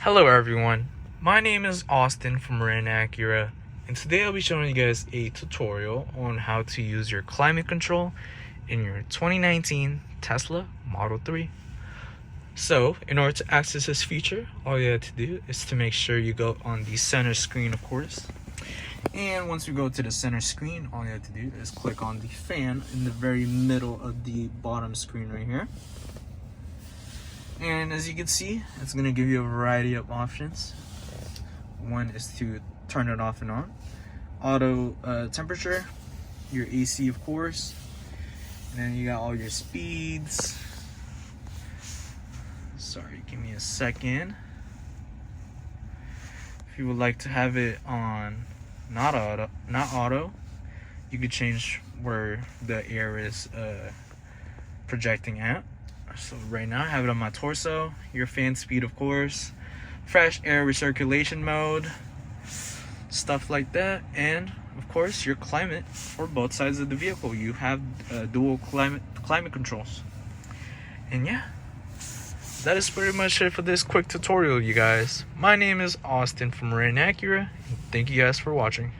Hello everyone, my name is Austin from Marin Acura, and today I'll be showing you guys a tutorial on how to use your climate control in your 2019 Tesla Model 3. So, in order to access this feature, all you have to do is to make sure you go on the center screen, of course. And once you go to the center screen, all you have to do is click on the fan in the very middle of the bottom screen right here. And as you can see, it's going to give you a variety of options. One is to turn it off and on. Auto temperature, your AC of course, and then you got all your speeds. Sorry, give me a second. If you would like to have it on not auto, you could change where the air is projecting at. So right now I have it on my torso, your fan speed of course, fresh air recirculation mode, stuff like that, and of course your climate for both sides of the vehicle. You have dual climate controls. And yeah, that is pretty much it for this quick tutorial, you guys. My name is Austin from Marin Acura, and thank you guys for watching.